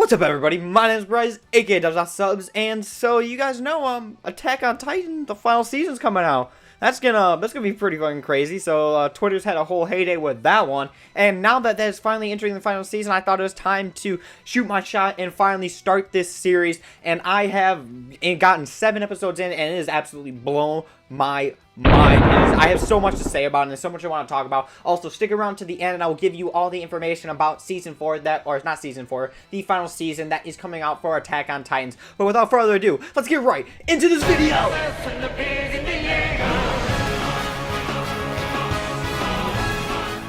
What's up, everybody? My name is Bryce, aka DubsNotSubs, and so you guys know Attack on Titan, the final season's coming out. That's gonna be pretty fucking crazy. So Twitter's had a whole heyday with that one, and now that that's finally entering the final season, I thought it was time to shoot my shot and finally start this series. And I have gotten 7 episodes in, and it is absolutely blown my mind. I have so much to say about it, and there's so much I want to talk about. Also, stick around to the end, and I will give you all the information about season 4, or not season 4, the final season that is coming out for Attack on Titans. But without further ado, let's get right into this video.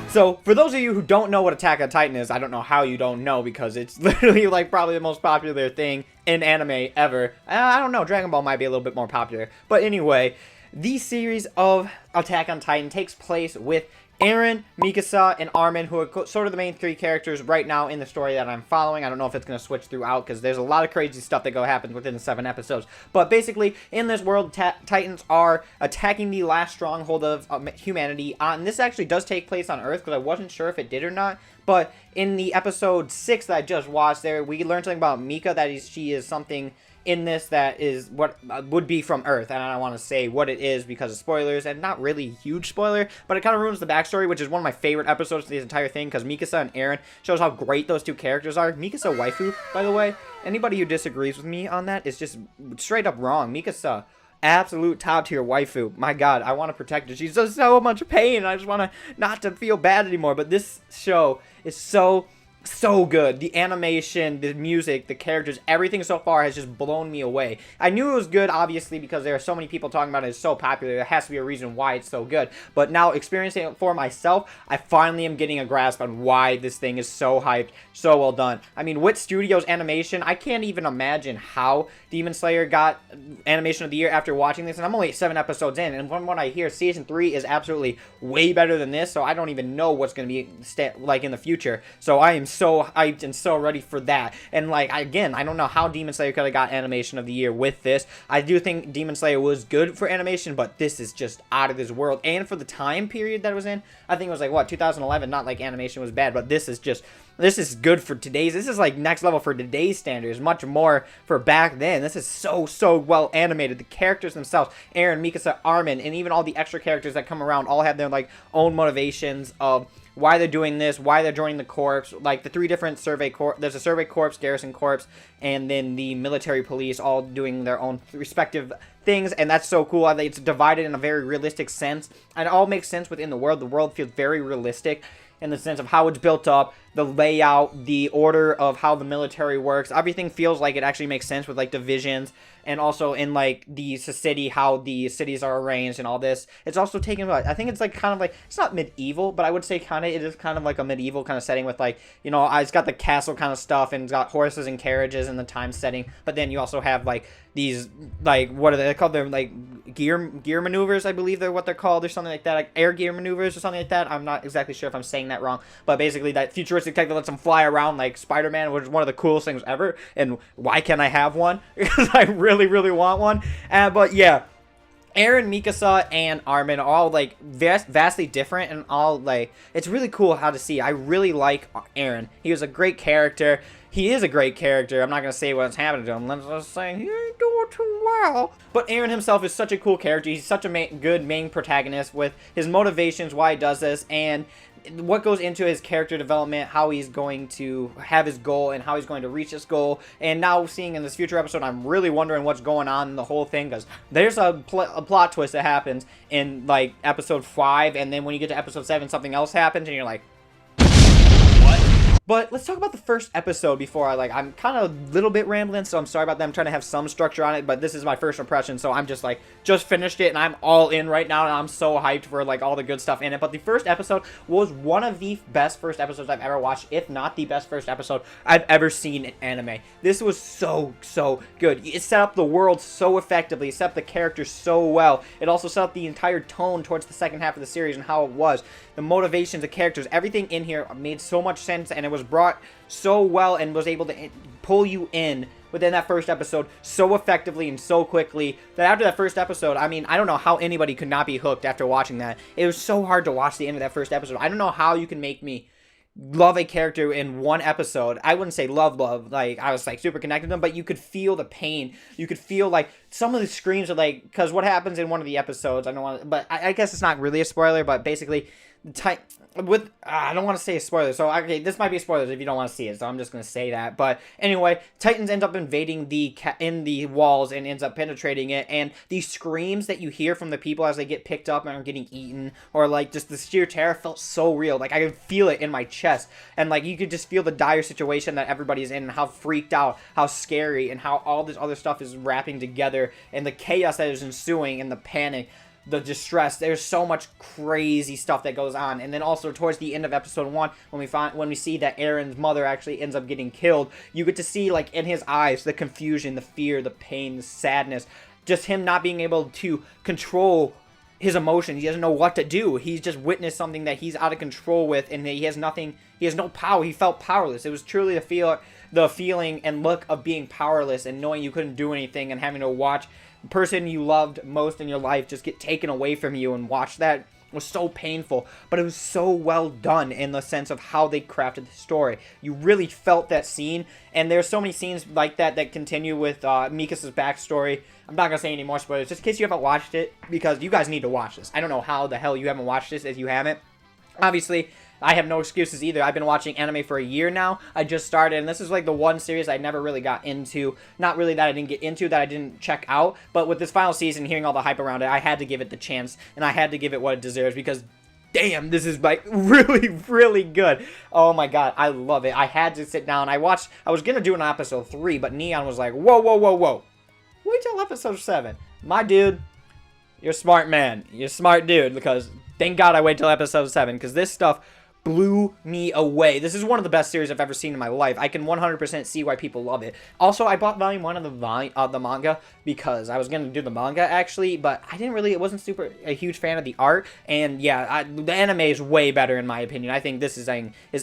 So, for those of you who don't know what Attack on Titan is, I don't know how you don't know, because it's literally like probably the most popular thing in anime ever. I don't know, Dragon Ball might be a little bit more popular. But anyway, the series of Attack on Titan takes place with Eren, Mikasa, and Armin, who are sort of the main 3 characters right now in the story that I'm following. I don't know if it's going to switch throughout, because there's a lot of crazy stuff that happens within the 7 episodes. But basically, in this world, Titans are attacking the last stronghold of humanity. And this actually does take place on Earth, because I wasn't sure if it did or not. But in the episode 6 that I just watched there, we learned something about Mika, that she is something in this that is what would be from Earth, and I don't want to say what it is because of spoilers, and not really a huge spoiler, but it kind of ruins the backstory, which is one of my favorite episodes of the entire thing, because Mikasa and Eren shows how great those 2 characters are. Mikasa waifu, by the way. Anybody who disagrees with me on that is just straight up wrong. Mikasa, absolute top tier waifu. My god, I want to protect her. She's just so much pain, I just want to not to feel bad anymore. But this show is so good. The animation, the music, the characters, everything so far has just blown me away. I knew it was good, obviously, because there are so many people talking about it. It's so popular. There has to be a reason why it's so good. But now, experiencing it for myself, I finally am getting a grasp on why this thing is so hyped, so well done. I mean, with Studios animation, I can't even imagine how Demon Slayer got animation of the year after watching this, and I'm only 7 episodes in, and from what I hear, season 3 is absolutely way better than this, so I don't even know what's going to be like in the future. So I am so hyped and so ready for that. And like, again, I don't know how Demon Slayer could have got animation of the year with this. I do think Demon Slayer was good for animation, but this is just out of this world. And for the time period that it was in, I think it was like, what, 2011, not like animation was bad, but this is good for today's. This is like next level for today's standards, much more for back then. This is so well animated. The characters themselves, Eren, Mikasa, Armin, and even all the extra characters that come around all have their like own motivations of why they're doing this, why they're joining the corps. Like the 3 different survey corps, there's a survey corps, garrison corps, and then the military police, all doing their own respective things, and that's so cool. It's divided in a very realistic sense, and it all makes sense within the world. The world feels very realistic in the sense of how it's built up, the layout, the order of how the military works. Everything feels like it actually makes sense with like divisions, and also in like the city, how the cities are arranged and all this. It's also taken, I think it's like kind of like, it's not medieval, but I would say kind of, it is kind of like a medieval kind of setting with like, you know, it's got the castle kind of stuff, and it's got horses and carriages in the time setting, but then you also have like these, like, what are they called? They're like gear maneuvers, I believe they're what they're called, or something like that, like air gear maneuvers or something like that. I'm not exactly sure if I'm saying that wrong, but basically that futuristic tech that lets them fly around like Spider-Man, which is one of the coolest things ever. And why can't I have one? Because I really want one. But yeah, Eren, Mikasa, and Armin are all like vastly different, and all like, it's really cool how to see. I really like Eren. He was a great character. He is a great character. I'm not going to say what's happening to him. Let's just say he ain't doing too well. But Eren himself is such a cool character. He's such a good main protagonist with his motivations, why he does this, and what goes into his character development, how he's going to have his goal and how he's going to reach this goal. And now seeing in this future episode, I'm really wondering what's going on in the whole thing, because there's a plot twist that happens in like episode 5, and then when you get to episode 7, something else happens, and you're like, but let's talk about the first episode before I'm kind of a little bit rambling, so I'm sorry about that. I'm trying to have some structure on it, but this is my first impression, so I'm just finished it, and I'm all in right now, and I'm so hyped for like all the good stuff in it. But the first episode was one of the best first episodes I've ever watched, if not the best first episode I've ever seen in anime. This was so good. It set up the world so effectively, it set up the characters so well. It also set up the entire tone towards the second half of the series and how it was. The motivations, the characters, everything in here made so much sense, and it was brought so well and was able to pull you in within that first episode so effectively and so quickly that after that first episode, I mean, I don't know how anybody could not be hooked after watching that. It was so hard to watch the end of that first episode. I don't know how you can make me love a character in one episode. I wouldn't say love, like I was like super connected to them, but you could feel the pain. You could feel like some of the screams are like, because what happens in one of the episodes, I don't want to, but I guess it's not really a spoiler, but basically I don't want to say a spoiler, so okay, this might be a spoiler if you don't want to see it, so I'm just going to say that. But anyway, Titans end up invading in the walls and ends up penetrating it, and these screams that you hear from the people as they get picked up and are getting eaten, or like just the sheer terror felt so real. Like I could feel it in my chest, and like you could just feel the dire situation that everybody's in, and how freaked out, how scary, and how all this other stuff is wrapping together, and the chaos that is ensuing, and the panic, the distress. There's so much crazy stuff that goes on. And then also towards the end of episode 1, when we see that Aaron's mother actually ends up getting killed, you get to see like in his eyes the confusion, the fear, the pain, the sadness, just him not being able to control his emotions. He doesn't know what to do. He's just witnessed something that he's out of control with, and he has nothing. He has no power. He felt powerless. It was truly the feeling and look of being powerless and knowing you couldn't do anything, and having to watch the person you loved most in your life just get taken away from you, and watch that was so painful. But it was so well done in the sense of how they crafted the story. You really felt that scene, and there's so many scenes like that continue with Mikas's backstory. I'm not gonna say any more spoilers, just in case you haven't watched it, because you guys need to watch this. I don't know how the hell you haven't watched this if you haven't. Obviously, I have no excuses either. I've been watching anime for a year now. I just started, and this is like the one series I never really got into. Not really that I didn't get into, that I didn't check out. But with this final season, hearing all the hype around it, I had to give it the chance, and I had to give it what it deserves, because damn, this is like really, really good. Oh my god, I love it. I had to sit down. I was gonna do an episode 3, but Neon was like, whoa, whoa, whoa, whoa. Wait till episode 7. My dude, you're a smart man. You're a smart dude, because thank God I waited till episode 7, because this stuff blew me away. This is one of the best series I've ever seen in my life. I can 100% see why people love it. Also, I bought volume 1 of the manga because I was going to do the manga actually, but I wasn't a huge fan of the art. And yeah, the anime is way better in my opinion. I think this is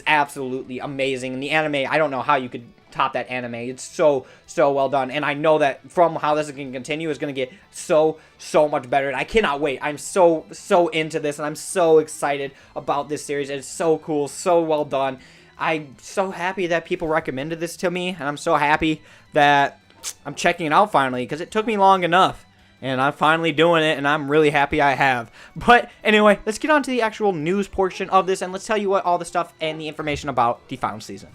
absolutely amazing. And the anime, I don't know how you could top that anime. It's so well done, and I know that from how this is going to continue is going to get so much better, and I cannot wait. I'm so into this, and I'm so excited about this series. It's so cool, so well done. I'm so happy that people recommended this to me, and I'm so happy that I'm checking it out finally, because it took me long enough, and I'm finally doing it, and I'm really happy I have. But anyway, let's get on to the actual news portion of this, and let's tell you what all the stuff and the information about the final season.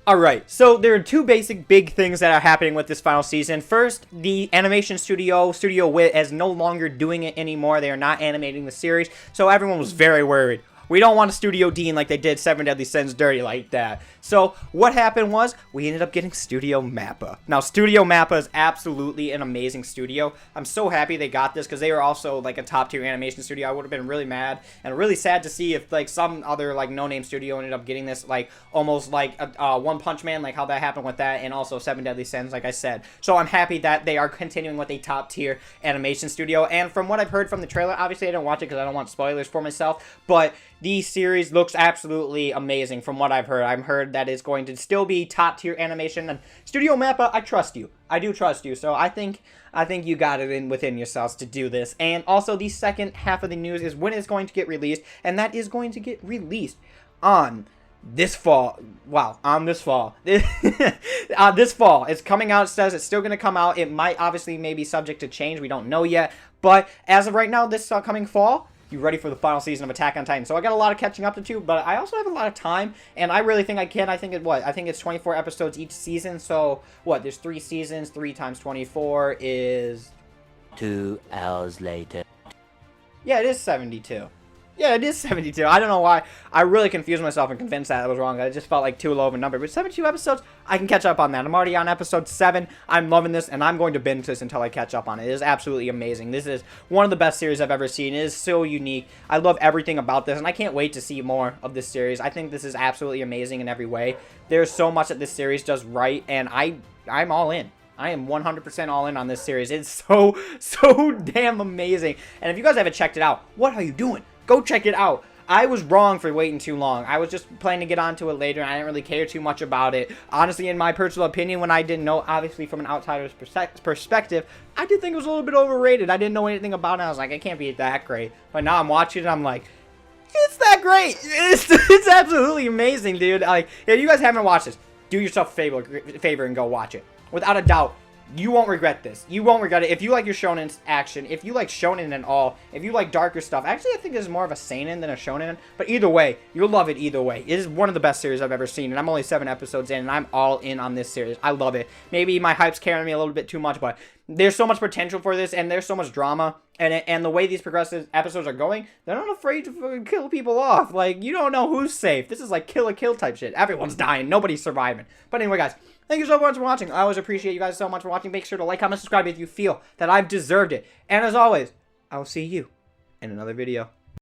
Alright, so there are two big things that are happening with this final season. First, the animation studio, Studio Wit, is no longer doing it anymore. They are not animating the series, so everyone was very worried. We don't want a Studio Dean like they did Seven Deadly Sins dirty like that. So what happened was we ended up getting Studio Mappa. Now, Studio Mappa is absolutely an amazing studio. I'm so happy they got this, because they were also like a top-tier animation studio. I would have been really mad and really sad to see if like some other like no-name studio ended up getting this, like almost like One Punch Man, like how that happened with that, and also Seven Deadly Sins, like I said. So I'm happy that they are continuing with a top-tier animation studio. And from what I've heard from the trailer, obviously I didn't watch it because I don't want spoilers for myself, but the series looks absolutely amazing from what I've heard. I've heard that it's going to still be top-tier animation. And Studio Mappa, I trust you. I do trust you. So I think you got it within yourselves to do this. And also, the second half of the news is when it's going to get released. And that is going to get released on this fall. Wow, on this fall. This fall. It's coming out. It says it's still going to come out. It might obviously maybe subject to change. We don't know yet. But as of right now, this coming fall, you ready for the final season of Attack on Titan. So I got a lot of catching up to do, but I also have a lot of time, and I really think I can. I think it's 24 episodes each season. So what? There's 3 seasons. 3 times 24 is 2 hours later. Yeah, it is 72. Yeah, it is 72. I don't know why. I really confused myself and convinced that I was wrong. I just felt like too low of a number. But 72 episodes, I can catch up on that. I'm already on episode 7. I'm loving this, and I'm going to binge this until I catch up on it. It is absolutely amazing. This is one of the best series I've ever seen. It is so unique. I love everything about this, and I can't wait to see more of this series. I think this is absolutely amazing in every way. There's so much that this series does right, and I'm all in. I am 100% all in on this series. It's so damn amazing. And if you guys haven't checked it out, what are you doing? Go check it out. I was wrong for waiting too long. I was just planning to get onto it later, and I didn't really care too much about it. Honestly, in my personal opinion, when I didn't know, obviously from an outsider's perspective, I did think it was a little bit overrated. I didn't know anything about it. I was like, it can't be that great. But now I'm watching it, I'm like, It's that great. It's absolutely amazing, dude. Like, if you guys haven't watched this, do yourself a favor and go watch it. Without a doubt, you won't regret this. You won't regret it. If you like your shonen action, if you like shonen and all, if you like darker stuff, actually I think this is more of a seinen than a shonen, but either way, you'll love it either way. It is one of the best series I've ever seen, and I'm only 7 episodes in, and I'm all in on this series. I love it. Maybe my hype's carrying me a little bit too much, but there's so much potential for this, and there's so much drama, and the way these progressive episodes are going, they're not afraid to kill people off. Like, you don't know who's safe. This is like kill a kill type shit. Everyone's dying. Nobody's surviving. But anyway, guys, thank you so much for watching. I always appreciate you guys so much for watching. Make sure to like, comment, subscribe if you feel that I've deserved it. And as always, I will see you in another video.